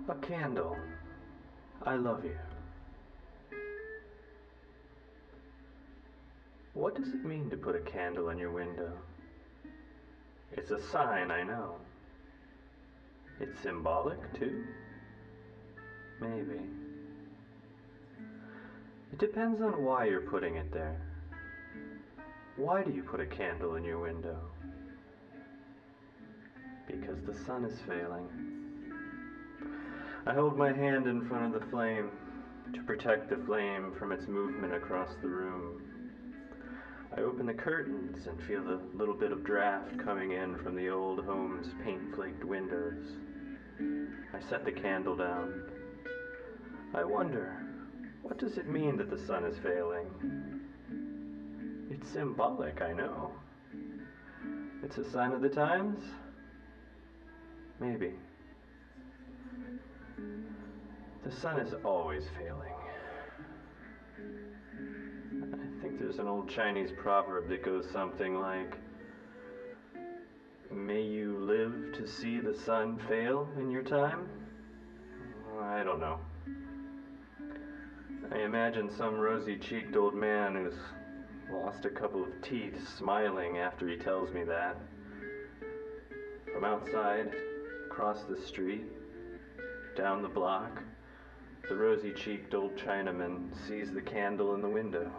A candle. I love you. What does it mean to put a candle in your window? It's a sign, I know. It's symbolic, too? Maybe. It depends on why you're putting it there. Why do you put a candle in your window? Because the sun is failing. I hold my hand in front of the flame to protect the flame from its movement across the room. I open the curtains and feel the little bit of draft coming in from the old home's paint-flaked windows. I set the candle down. I wonder, what does it mean that the sun is failing? It's symbolic, I know. It's a sign of the times? Maybe. The sun is always failing. I think there's an old Chinese proverb that goes something like, "May you live to see the sun fail in your time?" I don't know. I imagine some rosy-cheeked old man who's lost a couple of teeth smiling after he tells me that. From outside, across the street, down the block, the rosy-cheeked old Chinaman sees the candle in the window,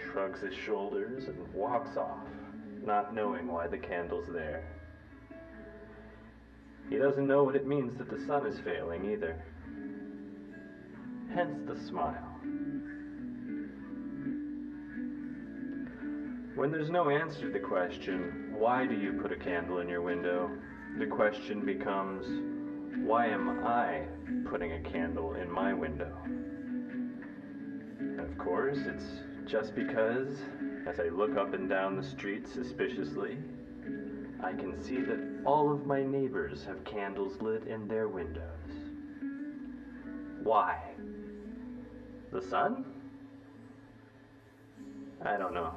shrugs his shoulders, and walks off, not knowing why the candle's there. He doesn't know what it means that the sun is failing either. Hence the smile. When there's no answer to the question, why do you put a candle in your window, the question becomes, why am I putting a candle in my window? And of course, it's just because, as I look up and down the street suspiciously, I can see that all of my neighbors have candles lit in their windows. Why? The sun? I don't know.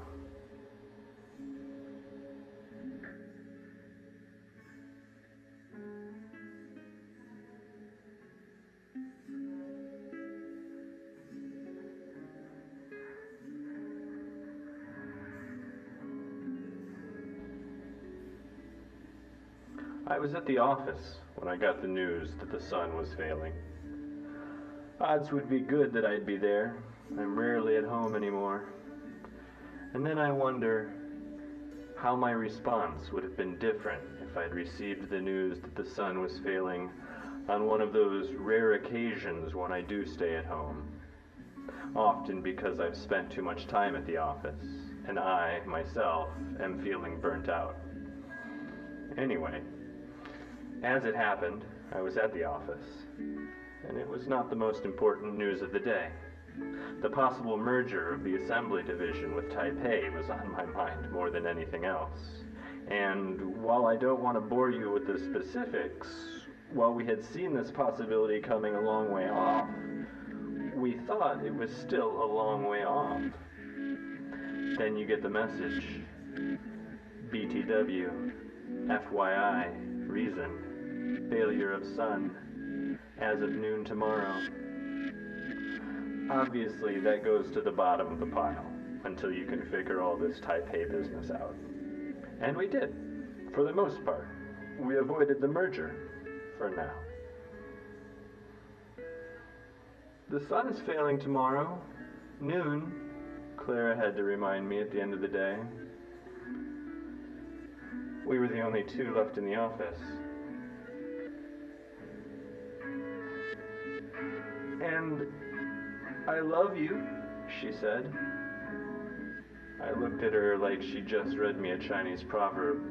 I was at the office when I got the news that the sun was failing. Odds would be good that I'd be there. I'm rarely at home anymore. And then I wonder how my response would have been different if I'd received the news that the sun was failing on one of those rare occasions when I do stay at home. Often because I've spent too much time at the office, and I, myself, am feeling burnt out. Anyway, as it happened, I was at the office, and it was not the most important news of the day. The possible merger of the assembly division with Taipei was on my mind more than anything else. And while I don't want to bore you with the specifics, while we had seen this possibility coming a long way off, we thought it was still a long way off. Then you get the message. BTW, FYI, reason, failure of sun, as of noon tomorrow. Obviously, that goes to the bottom of the pile, until you can figure all this Taipei business out. And we did, for the most part. We avoided the merger, for now. The sun is failing tomorrow, noon, Clara had to remind me at the end of the day. We were the only two left in the office. And I love you, she said. I looked at her like she just read me a Chinese proverb.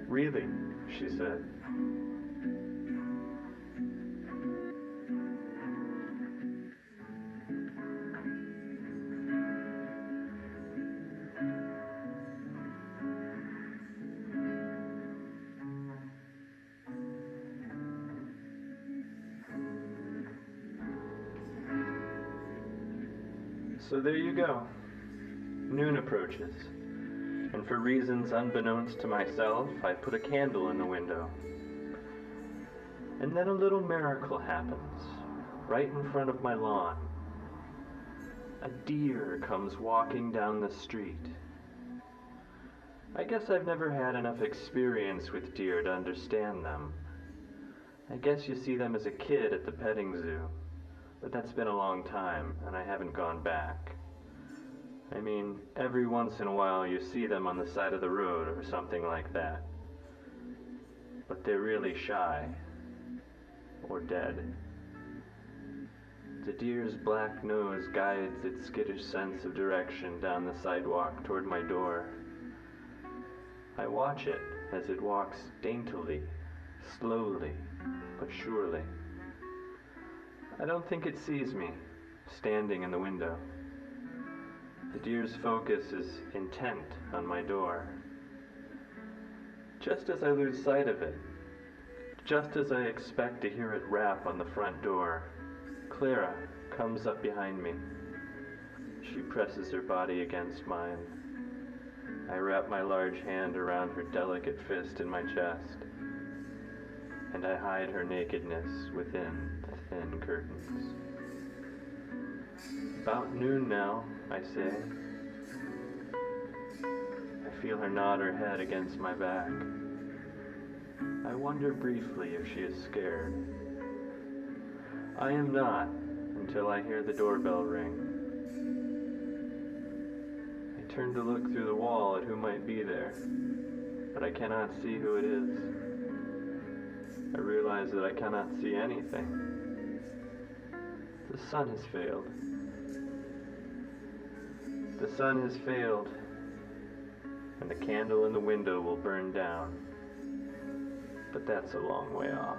Really, she said. So there you go. Noon approaches, and for reasons unbeknownst to myself, I put a candle in the window. And then a little miracle happens, right in front of my lawn. A deer comes walking down the street. I guess I've never had enough experience with deer to understand them. I guess you see them as a kid at the petting zoo, but that's been a long time, and I haven't gone back. I mean, every once in a while you see them on the side of the road or something like that. But they're really shy. Or dead. The deer's black nose guides its skittish sense of direction down the sidewalk toward my door. I watch it as it walks daintily, slowly, but surely. I don't think it sees me, standing in the window. The deer's focus is intent on my door. Just as I lose sight of it, just as I expect to hear it rap on the front door, Clara comes up behind me. She presses her body against mine. I wrap my large hand around her delicate fist in my chest, and I hide her nakedness within the thin curtains. About noon now, I say. I feel her nod her head against my back. I wonder briefly if she is scared. I am not until I hear the doorbell ring. I turn to look through the wall at who might be there, but I cannot see who it is. I realize that I cannot see anything. The sun has failed. The sun has failed, and the candle in the window will burn down. But that's a long way off.